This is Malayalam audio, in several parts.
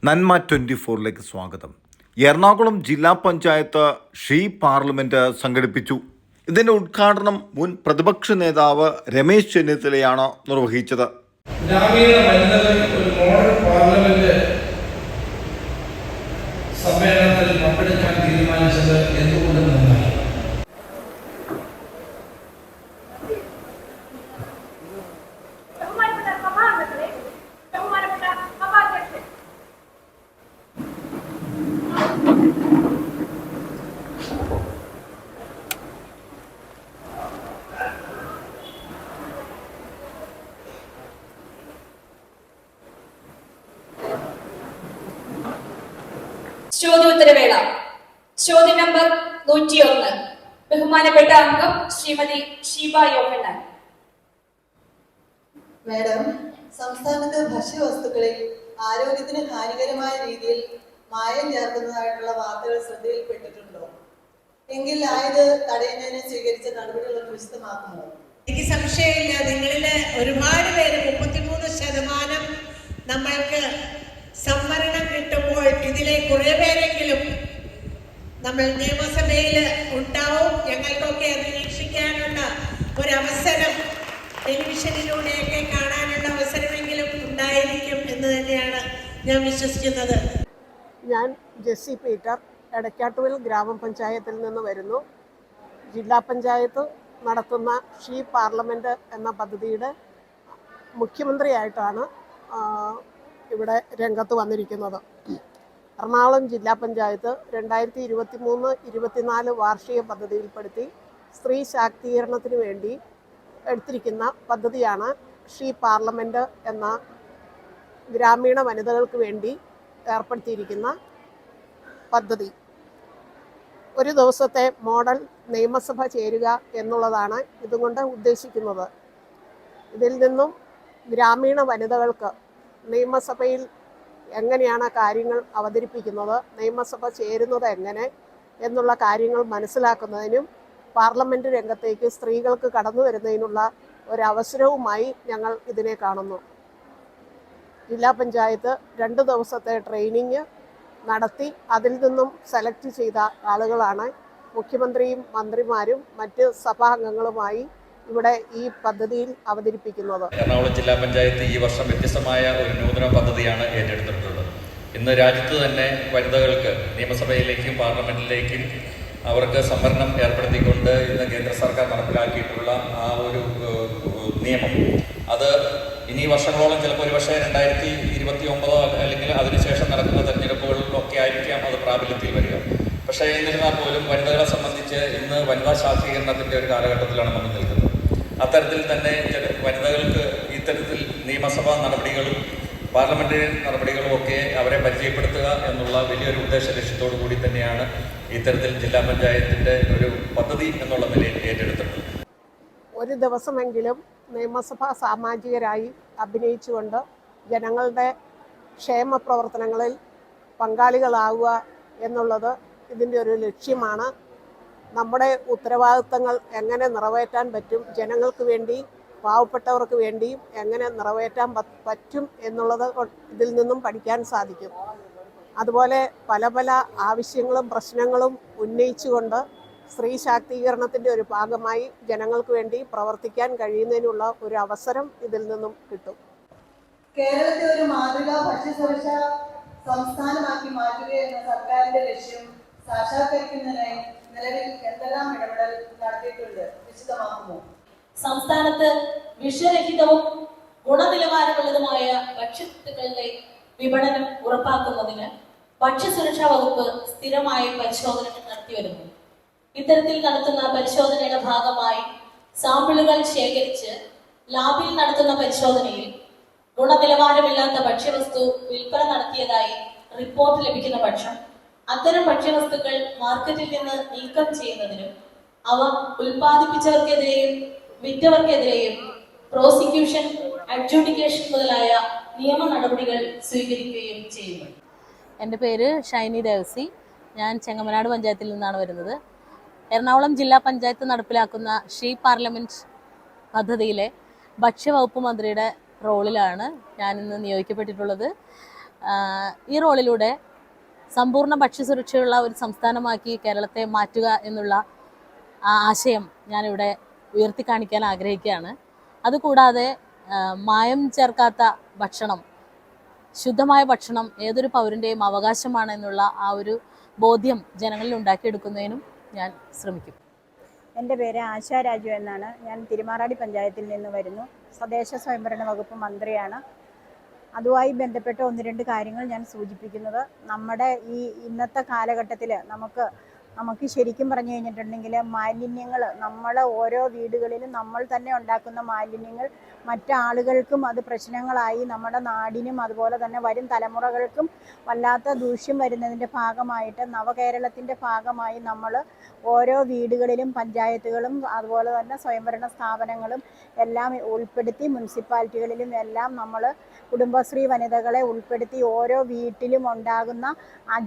നന്മ 24ലേക്ക് സ്വാഗതം. എറണാകുളം ജില്ലാ പഞ്ചായത്ത് ഷീ പാർലമെന്റ് സംഘടിപ്പിച്ചു. ഇതിന്റെ ഉദ്ഘാടനം മുൻ പ്രതിപക്ഷ നേതാവ് രമേശ് ചെന്നിത്തലയാണ് നിർവഹിച്ചത്. ഗ്രാമീണ വനിതകൾക്ക് ഒരു മോഡൽ പാർലമെന്റ് സമ്മേളനത്തിൽ പങ്കെടുക്കാൻ തീരുമാനിച്ചത് എന്തുകൊണ്ട് നന്നായി. ചോദ്യോത്തരവേള. ചോദ്യം നമ്പർ 101. ബഹുമാനപ്പെട്ട അംഗം ശ്രീമതി ഷീബ യോഹന്നാൻ. മാഡം, സംസ്ഥാനത്ത് ഭക്ഷ്യവസ്തുക്കളിൽ ആരോഗ്യത്തിന് ഹാനികരമായ രീതിയിൽ മായം ചേർക്കുന്നതായിട്ടുള്ള വാർത്തകൾ ശ്രദ്ധയിൽപ്പെട്ടിട്ടുണ്ടോ? എങ്കിൽ ആയത് തടയുന്നതിന് സ്വീകരിച്ച നടപടികളൊന്ന് വിശദമാക്കുമോ? എനിക്ക് സംശയമില്ല, നിങ്ങളിൽ ഒരുപാട് പേര് 33% നമ്മൾക്ക് സംവരണം കിട്ടുമ്പോൾ ഇതിലെ കുറെ പേരെങ്കിലും നമ്മൾ നിയമസഭയിൽ ഉണ്ടാവും. ഞങ്ങൾക്കൊക്കെ അത് വീക്ഷിക്കാനുള്ള ഒരവസരം, ടെലിവിഷനിലൂടെയൊക്കെ കാണാനുള്ള അവസരമെങ്കിലും ഉണ്ടായിരിക്കും എന്ന് തന്നെയാണ് ഞാൻ വിശ്വസിക്കുന്നത്. ഞാൻ ജെസ്സി പീറ്റർ, എടക്കാട്ടുവിൽ ഗ്രാമപഞ്ചായത്തിൽ നിന്ന് വരുന്നു. ജില്ലാ പഞ്ചായത്ത് നടത്തുന്ന ഷീ പാർലമെൻറ്റ് എന്ന പദ്ധതിയുടെ മുഖ്യമന്ത്രിയായിട്ടാണ് ഇവിടെ രംഗത്ത് വന്നിരിക്കുന്നത്. എറണാകുളം ജില്ലാ പഞ്ചായത്ത് 2023-24 വാർഷിക പദ്ധതിയിൽപ്പെടുത്തി സ്ത്രീ ശാക്തീകരണത്തിന് വേണ്ടി എടുത്തിരിക്കുന്ന പദ്ധതിയാണ് ഷീ പാർലമെൻറ്റ് എന്ന ഗ്രാമീണ വനിതകൾക്ക് വേണ്ടി ഏർപ്പെടുത്തിയിരിക്കുന്ന പദ്ധതി. ഒരു ദിവസത്തെ മോഡൽ നിയമസഭ ചേരുക എന്നുള്ളതാണ് ഇതുകൊണ്ട് ഉദ്ദേശിക്കുന്നത്. ഇതിൽ നിന്നും ഗ്രാമീണ വനിതകൾക്ക് നിയമസഭയിൽ എങ്ങനെയാണ് കാര്യങ്ങൾ അവതരിപ്പിക്കുന്നത്, നിയമസഭ ചേരുന്നത് എങ്ങനെ എന്നുള്ള കാര്യങ്ങൾ മനസ്സിലാക്കുന്നതിനും പാർലമെൻറ്റ് രംഗത്തേക്ക് സ്ത്രീകൾക്ക് കടന്നു വരുന്നതിനുള്ള ഒരവസരവുമായി ഞങ്ങൾ ഇതിനെ കാണുന്നു. ജില്ലാ പഞ്ചായത്ത് 2 ദിവസത്തെ ട്രെയിനിങ് നടത്തി അതിൽ നിന്നും സെലക്ട് ചെയ്ത ആളുകളാണ് മുഖ്യമന്ത്രിയും മന്ത്രിമാരും മറ്റ് സഭാംഗങ്ങളുമായി ഇവിടെ ഈ പദ്ധതിയിൽ അവതരിപ്പിക്കുന്നത്. എറണാകുളം ജില്ലാ പഞ്ചായത്ത് ഈ വർഷം വ്യത്യസ്തമായ ഒരു നൂതന പദ്ധതിയാണ് ഏറ്റെടുത്തിട്ടുള്ളത്. ഇന്ന് രാജ്യത്ത് തന്നെ വനിതകൾക്ക് നിയമസഭയിലേക്കും പാർലമെന്റിലേക്കും അവർക്ക് സംവരണം ഏർപ്പെടുത്തിക്കൊണ്ട് ഇന്ന് കേന്ദ്ര സർക്കാർ നടപ്പിലാക്കിയിട്ടുള്ള ആ ഒരു നിയമം, അത് ഇനി വർഷങ്ങളോളം ചിലപ്പോൾ ഒരുപക്ഷെ 2029 അല്ലെങ്കിൽ അതിനുശേഷം നടക്കുന്ന തെരഞ്ഞെടുപ്പുകളിലൊക്കെ ആയിരിക്കാം അത് പ്രാബല്യത്തിൽ വരിക. പക്ഷേ എന്നിരുന്നാൽ പോലും വനിതകളെ സംബന്ധിച്ച് ഇന്ന് വനിതാ ശാക്തീകരണത്തിൻ്റെ ഒരു കാലഘട്ടത്തിലാണ് നമ്മൾ നിൽക്കുന്നത്. അത്തരത്തിൽ തന്നെ വനിതകൾക്ക് ഇത്തരത്തിൽ നിയമസഭാ നടപടികളും പാർലമെന്ററി നടപടികളും ഒക്കെ അവരെ പരിചയപ്പെടുത്തുക എന്നുള്ള വലിയൊരു ഉദ്ദേശ ലക്ഷ്യത്തോടു കൂടി തന്നെയാണ് ഇത്തരത്തിൽ ജില്ലാ പഞ്ചായത്തിൻ്റെ ഒരു പദ്ധതി എന്നുള്ള നിലയിൽ ഏറ്റെടുത്തിട്ടുള്ളത്. ഒരു ദിവസമെങ്കിലും നിയമസഭാ സാമാജികരായി അഭിനയിച്ചുകൊണ്ട് ജനങ്ങളുടെ ക്ഷേമ പ്രവർത്തനങ്ങളിൽ പങ്കാളികളാവുക എന്നുള്ളത് ഇതിൻ്റെ ഒരു ലക്ഷ്യമാണ്. നമ്മുടെ ഉത്തരവാദിത്തങ്ങൾ എങ്ങനെ നിറവേറ്റാൻ പറ്റും, ജനങ്ങൾക്ക് വേണ്ടി പാവപ്പെട്ടവർക്ക് വേണ്ടിയും എങ്ങനെ നിറവേറ്റാൻ പറ്റും എന്നുള്ളത് ഇതിൽ നിന്നും പഠിക്കാൻ സാധിക്കും. അതുപോലെ പല പല ആവശ്യങ്ങളും പ്രശ്നങ്ങളും ഉന്നയിച്ചുകൊണ്ട് സ്ത്രീ ശാക്തീകരണത്തിൻ്റെ ഒരു ഭാഗമായി ജനങ്ങൾക്ക് വേണ്ടി പ്രവർത്തിക്കാൻ കഴിയുന്നതിനുള്ള ഒരു അവസരം ഇതിൽ നിന്നും കിട്ടും. കേരളത്തെ ഒരു മാതൃകാ ഭക്ഷ്യസുരക്ഷാ സംസ്ഥാനമാക്കി മാറ്റുക എന്ന സർക്കാരിന്റെ ലക്ഷ്യം സാക്ഷാത്കരിക്കുന്നതിനായി നിലവിൽ എന്തെല്ലാം ഇടപെടൽ നടത്തിയിട്ടുണ്ട്, വിശദമാക്കുമോ? സംസ്ഥാനത്ത് വിഷരഹിതവും ഗുണനിലവാരമുള്ളതുമായ ഭക്ഷ്യവസ്തുക്കളുടെ വിപണനം ഉറപ്പാക്കുന്നതിന് ഭക്ഷ്യസുരക്ഷാ വകുപ്പ് സ്ഥിരമായി പരിശോധനകൾ നടത്തിവരുന്നു. ഇത്തരത്തിൽ നടത്തുന്ന പരിശോധനയുടെ ഭാഗമായി സാമ്പിളുകൾ ശേഖരിച്ച് ലാബിൽ നടത്തുന്ന പരിശോധനയിൽ ഗുണനിലവാരമില്ലാത്ത ഭക്ഷ്യവസ്തു വിൽപ്പന നടത്തിയതായി റിപ്പോർട്ട് ലഭിക്കുന്ന പക്ഷം അത്തരം ഭക്ഷ്യവസ്തുക്കൾ മാർക്കറ്റിൽ നിന്ന് നീക്കം ചെയ്യുന്നതിനും അവ ഉൽപ്പാദിപ്പിച്ചവർക്കെതിരെയും വിറ്റവർക്കെതിരെയും പ്രോസിക്യൂഷൻ, അഡ്ജുഡിക്കേഷൻ മുതലായ നിയമ നടപടികൾ സ്വീകരിക്കുകയും ചെയ്യുന്നു. എൻ്റെ പേര് ഷൈനി ദേവസി. ഞാൻ ചെങ്ങമനാട് പഞ്ചായത്തിൽ നിന്നാണ് വരുന്നത്. എറണാകുളം ജില്ലാ പഞ്ചായത്ത് നടപ്പിലാക്കുന്ന ഷീ പാർലമെൻറ്റ് പദ്ധതിയിലെ ഭക്ഷ്യവകുപ്പ് മന്ത്രിയുടെ റോളിലാണ് ഞാനിന്ന് നിയോഗിക്കപ്പെട്ടിട്ടുള്ളത്. ഈ റോളിലൂടെ സമ്പൂർണ്ണ ഭക്ഷ്യസുരക്ഷയുള്ള ഒരു സംസ്ഥാനമാക്കി കേരളത്തെ മാറ്റുക എന്നുള്ള ആശയം ഞാനിവിടെ ഉയർത്തിക്കാണിക്കാൻ ആഗ്രഹിക്കുകയാണ്. അതുകൂടാതെ മായം ചേർക്കാത്ത ഭക്ഷണം, ശുദ്ധമായ ഭക്ഷണം ഏതൊരു പൗരൻ്റെയും അവകാശമാണ് എന്നുള്ള ആ ഒരു ബോധ്യം ജനങ്ങളിൽ ഉണ്ടാക്കിയെടുക്കുന്നതിനും ഞാൻ ശ്രമിക്കും. എൻ്റെ പേര് ആശാ രാജു എന്നാണ്. ഞാൻ തിരുമാറാടി പഞ്ചായത്തിൽ നിന്ന് വരുന്നു. തദ്ദേശ സ്വയംഭരണ വകുപ്പ് മന്ത്രിയാണ്. അതുമായി ബന്ധപ്പെട്ട 1-2 കാര്യങ്ങൾ ഞാൻ സൂചിപ്പിക്കുന്നത്, നമ്മുടെ ഈ ഇന്നത്തെ കാലഘട്ടത്തിൽ നമുക്ക് ശരിക്കും പറഞ്ഞു കഴിഞ്ഞിട്ടുണ്ടെങ്കിൽ മാലിന്യങ്ങൾ, നമ്മൾ ഓരോ വീടുകളിലും നമ്മൾ തന്നെ ഉണ്ടാക്കുന്ന മാലിന്യങ്ങൾ മറ്റാളുകൾക്കും അത് പ്രശ്നങ്ങളായി നമ്മുടെ നാടിനും അതുപോലെ തന്നെ വരും തലമുറകൾക്കും വല്ലാത്ത ദൂഷ്യം വരുന്നതിൻ്റെ ഭാഗമായിട്ട് നവകേരളത്തിൻ്റെ ഭാഗമായി നമ്മൾ ഓരോ വീടുകളിലും പഞ്ചായത്തുകളും അതുപോലെ തന്നെ സ്വയംഭരണ സ്ഥാപനങ്ങളും എല്ലാം ഉൾപ്പെടുത്തി മുനിസിപ്പാലിറ്റികളിലും എല്ലാം നമ്മൾ കുടുംബശ്രീ വനിതകളെ ഉൾപ്പെടുത്തി ഓരോ വീട്ടിലും ഉണ്ടാകുന്ന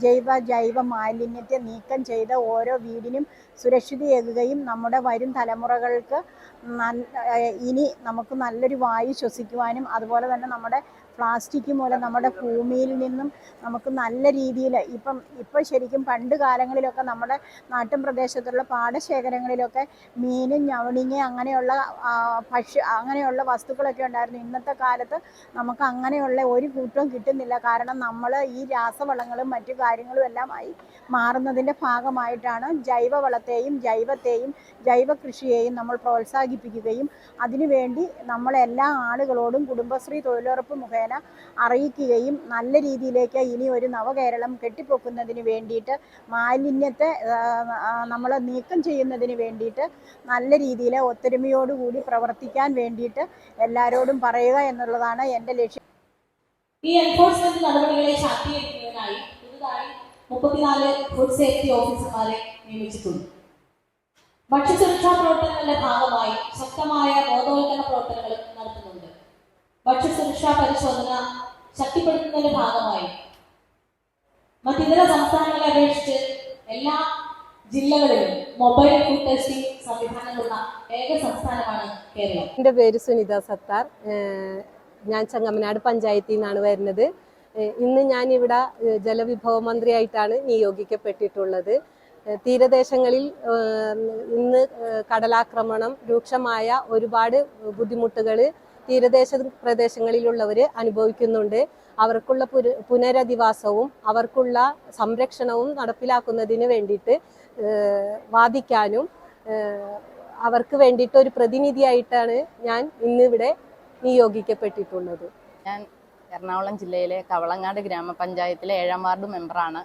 ജൈവ മാലിന്യത്തെ നീക്കം ചെയ്ത് ഓരോ വീടിനും സുരക്ഷിതയാകുകയും നമ്മുടെ വരും തലമുറകൾക്ക് ഇനി നമുക്ക് നല്ലൊരു വായു ശ്വസിക്കുവാനും അതുപോലെ തന്നെ നമ്മുടെ പ്ലാസ്റ്റിക് മൂലം നമ്മുടെ ഭൂമിയിൽ നിന്നും നമുക്ക് നല്ല രീതിയിൽ ഇപ്പം ശരിക്കും പണ്ട് കാലങ്ങളിലൊക്കെ നമ്മുടെ നാട്ടിൻ പ്രദേശത്തുള്ള പാടശേഖരങ്ങളിലൊക്കെ മീനും ഞവണിങ്ങ അങ്ങനെയുള്ള വസ്തുക്കളൊക്കെ ഉണ്ടായിരുന്നു. ഇന്നത്തെ കാലത്ത് നമുക്ക് അങ്ങനെയുള്ള ഒരു കൂട്ടവും കിട്ടുന്നില്ല. കാരണം നമ്മൾ ഈ രാസവളങ്ങളും മറ്റു കാര്യങ്ങളും എല്ലാമായി മാറുന്നതിൻ്റെ ഭാഗമായിട്ടാണ് ജൈവവളത്തെയും ജൈവ കൃഷിയെയും നമ്മൾ പ്രോത്സാഹിപ്പിക്കുകയും അതിനുവേണ്ടി നമ്മളെല്ലാ ആളുകളോടും കുടുംബശ്രീ തൊഴിലുറപ്പ് മുഖേന അറിയിക്കുകയും നല്ല രീതിയിലേക്ക് ഇനി ഒരു നവകേരളം കെട്ടിപ്പൊക്കുന്നതിന് വേണ്ടിയിട്ട് മാലിന്യത്തെ നമ്മൾ നീക്കം ചെയ്യുന്നതിന് വേണ്ടിയിട്ട് നല്ല രീതിയിൽ ഒത്തൊരുമയോടുകൂടി പ്രവർത്തിക്കാൻ വേണ്ടിയിട്ട് എല്ലാവരോടും പറയുക എന്നുള്ളതാണ് എൻ്റെ ലക്ഷ്യം. ഈ എൻഫോഴ്സ്മെന്റ് നടപടികളെ ശാക്തീകരിക്കുന്നതിനായി പുതുതായി 34 ഫുഡ് സേഫ്റ്റി ഓഫീസർമാരെ നിയമിച്ചിട്ടുണ്ട്. ഭക്ഷ്യസുരക്ഷാ പ്രവർത്തനങ്ങളുടെ ഭാഗമായി ശക്തമായ ബോധവൽക്കരണ പ്രവർത്തനങ്ങൾ നടത്തുന്നുണ്ട്. ഭക്ഷ്യസുരക്ഷാ പരിശോധന ശക്തിപ്പെടുത്തുന്നതിന്റെ ഭാഗമായി മറ്റിതര സംസ്ഥാനങ്ങളെ അപേക്ഷിച്ച് എല്ലാ ജില്ലകളിലും മൊബൈൽ ഫുഡ് ടെസ്റ്റിംഗ് സംവിധാനമുള്ള ഏക സംസ്ഥാനമാണ് കേരളം. എൻ്റെ പേര് സുനിത സത്താർ. ഞാൻ ചെങ്ങമനാട് പഞ്ചായത്തിൽ നിന്നാണ് വരുന്നത്. ഇന്ന് ഞാനിവിടെ ജലവിഭവ മന്ത്രിയായിട്ടാണ് നിയോഗിക്കപ്പെട്ടിട്ടുള്ളത്. തീരദേശങ്ങളിൽ ഇന്ന് കടലാക്രമണം രൂക്ഷമായ ഒരുപാട് ബുദ്ധിമുട്ടുകൾ തീരദേശ പ്രദേശങ്ങളിലുള്ളവർ അനുഭവിക്കുന്നുണ്ട്. അവർക്കുള്ള പുനരധിവാസവും അവർക്കുള്ള സംരക്ഷണവും നടപ്പിലാക്കുന്നതിന് വേണ്ടിയിട്ട് വാദിക്കാനും അവർക്ക് വേണ്ടിയിട്ട് ഒരു പ്രതിനിധിയായിട്ടാണ് ഞാൻ ഇന്നിവിടെ നിയോഗിക്കപ്പെട്ടിട്ടുള്ളത്. ഞാൻ എറണാകുളം ജില്ലയിലെ കവളങ്ങാട് ഗ്രാമപഞ്ചായത്തിലെ 7ാം വാർഡ് മെമ്പറാണ്.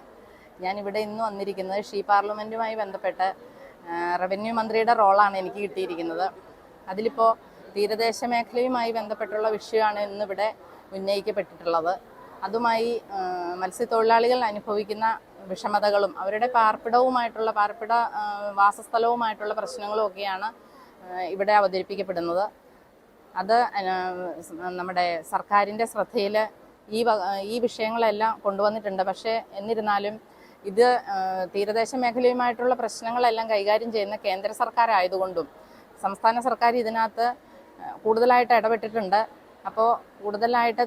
ഞാനിവിടെ ഇന്ന് വന്നിരിക്കുന്നത് ഷീ പാർലമെൻറ്റുമായി ബന്ധപ്പെട്ട് റവന്യൂ മന്ത്രിയുടെ റോളാണ് എനിക്ക് കിട്ടിയിരിക്കുന്നത്. അതിലിപ്പോൾ തീരദേശ മേഖലയുമായി ബന്ധപ്പെട്ടുള്ള വിഷയമാണ് ഇന്നിവിടെ ഉന്നയിക്കപ്പെട്ടിട്ടുള്ളത്. അതുമായി മത്സ്യത്തൊഴിലാളികൾ അനുഭവിക്കുന്ന വിഷമതകളും അവരുടെ പാർപ്പിട വാസസ്ഥലവുമായിട്ടുള്ള പ്രശ്നങ്ങളും ഒക്കെയാണ് ഇവിടെ അവതരിപ്പിക്കപ്പെടുന്നത്. അത് നമ്മുടെ സർക്കാരിൻ്റെ ശ്രദ്ധയിൽ ഈ വിഷയങ്ങളെല്ലാം കൊണ്ടുവന്നിട്ടുണ്ട്. പക്ഷേ എന്നിരുന്നാലും ഇത് തീരദേശ മേഖലയുമായിട്ടുള്ള പ്രശ്നങ്ങളെല്ലാം കൈകാര്യം ചെയ്യുന്ന കേന്ദ്ര സർക്കാർ ആയതുകൊണ്ടും സംസ്ഥാന സർക്കാർ ഇതിനകത്ത് കൂടുതലായിട്ട് ഇടപെട്ടിട്ടുണ്ട്. അപ്പോൾ കൂടുതലായിട്ട്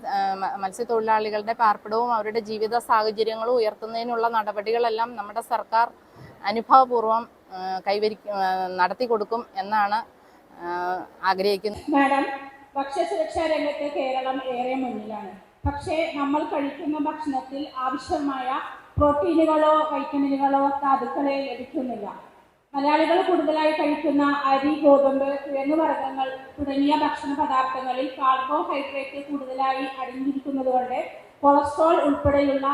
മത്സ്യത്തൊഴിലാളികളുടെ പാർപ്പിടവും അവരുടെ ജീവിത സാഹചര്യങ്ങളും ഉയർത്തുന്നതിനുള്ള നടപടികളെല്ലാം നമ്മുടെ സർക്കാർ അനുഭവപൂർവ്വം നടത്തി കൊടുക്കും എന്നാണ് ആഗ്രഹിക്കുന്നത്. മാഡം, ഭക്ഷ്യസുരക്ഷാ രംഗത്ത് കേരളം ഏറെ മുന്നിലാണ്. പക്ഷേ നമ്മൾ കഴിക്കുന്ന ഭക്ഷണത്തിൽ ആവശ്യമായ പ്രോട്ടീനുകളോ വൈറ്റമിനുകളോ ധാതുക്കളോ ലഭിക്കുന്നില്ല. മലയാളികൾ കൂടുതലായി കഴിക്കുന്ന അരി, ഗോതമ്പ്, കിഴങ്ങുവർഗ്ഗങ്ങൾ തുടങ്ങിയ ഭക്ഷണ പദാർത്ഥങ്ങളിൽ കാർബോഹൈഡ്രേറ്റ് കൂടുതലായി അടങ്ങിയിരിക്കുന്നതുകൊണ്ട് കൊളസ്ട്രോൾ ഉൾപ്പെടെയുള്ള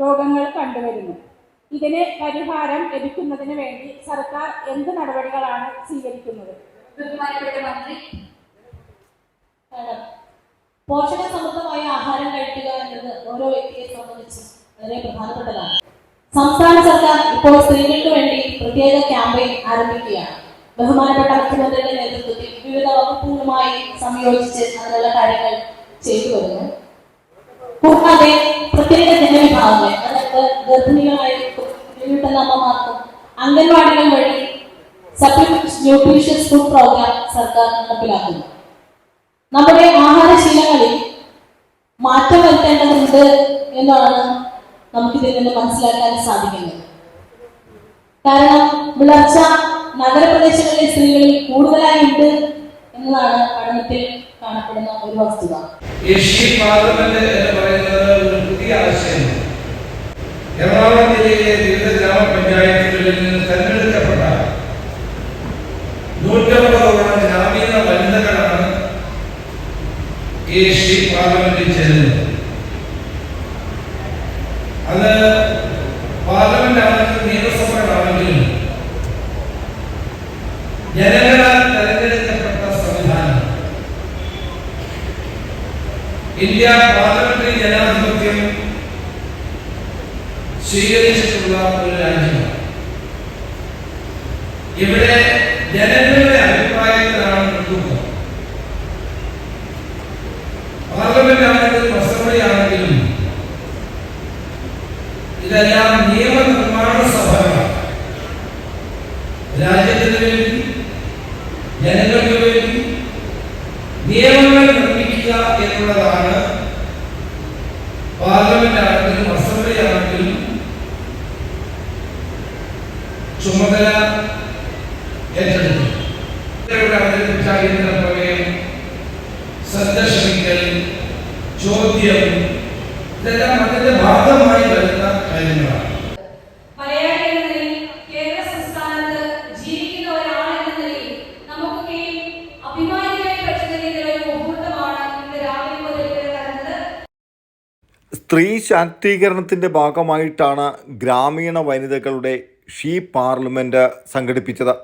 രോഗങ്ങൾ കണ്ടുവരുന്നു. ഇതിന് പരിഹാരം ലഭിക്കുന്നതിന് വേണ്ടി സർക്കാർ എന്ത് നടപടികളാണ് സ്വീകരിക്കുന്നത്? പോഷകസമൃദ്ധമായ ആഹാരം കഴിക്കുക എന്നത് ഓരോ വ്യക്തിയെ സംബന്ധിച്ച് വളരെ പ്രധാനപ്പെട്ടതാണ്. സംസ്ഥാന സർക്കാർ ഇപ്പോൾ സ്ത്രീകൾക്ക് വേണ്ടി പ്രത്യേക ക്യാമ്പയിൻ ആരംഭിക്കുകയാണ്. ബഹുമാനപ്പെട്ട മുഖ്യമന്ത്രിയുടെ നേതൃത്വത്തിൽ വിവിധ വകുപ്പുകളുമായി സംയോജിച്ച് അതിനുള്ള കാര്യങ്ങൾ ചെയ്തു വരുന്നു. കൂടാതെ പ്രത്യേക ജനവിഭാഗങ്ങൾ, അതായത് ഗർഭിണികളായ വീട്ടുന്ന അമ്മമാർക്കും അംഗൻവാടികൾ വഴി സപ്ലിമെന്റ് ന്യൂട്രീഷ്യസ് ഫുഡ് പ്രോഗ്രാം സർക്കാർ നടപ്പിലാക്കുന്നു. നമ്മുടെ ആഹാരശീലങ്ങളിൽ മാറ്റം വരുത്തേണ്ടതുണ്ട് എന്നാണ് നമുക്കിതിൽ നിന്ന് മനസ്സിലാക്കാൻ സാധിക്കുന്നത്. കാരണം വിളർച്ച നഗരപ്രദേശങ്ങളിലെ സ്ത്രീകളിൽ കൂടുതലായി ഉണ്ട് എന്നതാണ് പഠനത്തിൽ കാണപ്പെടുന്ന ഒരു വസ്തുത. ഈ ഷീ പാർലമെന്റ് എന്ന് പറയുന്നത് ഒരു പുതിയ ആശയമാണ്. എറണാകുളം ജില്ലയിലെ വിവിധ ഗ്രാമപഞ്ചായത്തുകളിൽ നിന്ന് തെരഞ്ഞെടുക്കപ്പെട്ട 150 ഗ്രാമീണ വനിതകളാണ് ഈ ഷീ പാർലമെന്റിൽ ചേരുന്നത്. അത് പാർലമെന്റ് ആണെങ്കിലും നിയമസഭകളാണെങ്കിലും ജനങ്ങളാൽ തെരഞ്ഞെടുക്കപ്പെട്ട സംവിധാനം. ഇന്ത്യ പാർലമെന്ററി ജനാധിപത്യം സ്വീകരിച്ചിട്ടുള്ള ഒരു രാജ്യമാണ്. ഇവിടെ ജനങ്ങളുടെ അഭിപ്രായത്തിലാണ് മുൻതൂക്കം. പാർലമെന്റ് ആണെങ്കിലും അസംബ്ലി ആണെങ്കിലും ഇതെല്ലാം നിയമനിർമ്മാണ സഭകളാണ്. രാജ്യത്തിന് വേണ്ടി, ജനങ്ങൾക്ക് വേണ്ടി നിയമങ്ങൾ നിർമ്മിക്കുക എന്നുള്ളതാണ് പാർലമെന്റ് ആണെങ്കിലും അസംബ്ലി ആണെങ്കിലും ചുമതല ഏറ്റെടുത്തു. പ്രമേയം, ശ്രദ്ധ ക്ഷണിക്കൽ, ചോദ്യം, ഇതെല്ലാം അതിന്റെ ഭാഗമായി വരുന്ന കാര്യങ്ങളാണ്. മലയാളി എന്ന നിലയിൽ, കേരള സംസ്ഥാനത്ത് ജീവിക്കുന്ന ഒരാൾ എന്ന നിലയിൽ നമുക്ക് അഭിമാനിക്കാൻ പറ്റുന്ന രീതിയിലുള്ള മുഹൂർത്തമാണ് ഇന്ന് രാവിലെ മുതൽ നടന്നത്. സ്ത്രീ ശാക്തീകരണത്തിൻ്റെ ഭാഗമായിട്ടാണ് ഗ്രാമീണ വനിതകളുടെ ഷീ പാർലമെൻറ്റ് സംഘടിപ്പിച്ചത്.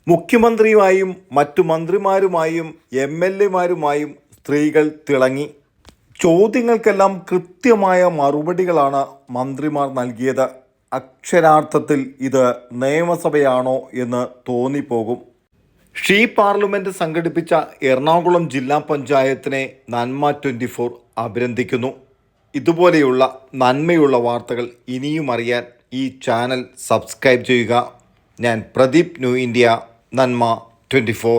മുഖ്യമന്ത്രിയുമായും മറ്റു മന്ത്രിമാരുമായും MLA-മാരുമായും സ്ത്രീകൾ തിളങ്ങി. ചോദ്യങ്ങൾക്കെല്ലാം കൃത്യമായ മറുപടികളാണ് മന്ത്രിമാർ നൽകിയത്. അക്ഷരാർത്ഥത്തിൽ ഇത് നിയമസഭയാണോ എന്ന് തോന്നിപ്പോകും. ഷീ പാർലമെൻറ്റ് സംഘടിപ്പിച്ച എറണാകുളം ജില്ലാ പഞ്ചായത്തിനെ നന്മ 24 അഭിനന്ദിക്കുന്നു. ഇതുപോലെയുള്ള നന്മയുള്ള വാർത്തകൾ ഇനിയും അറിയാൻ ഈ ചാനൽ സബ്സ്ക്രൈബ് ചെയ്യുക. ഞാൻ പ്രദീപ്, ന്യൂ ഇന്ത്യ, നന്മ 24.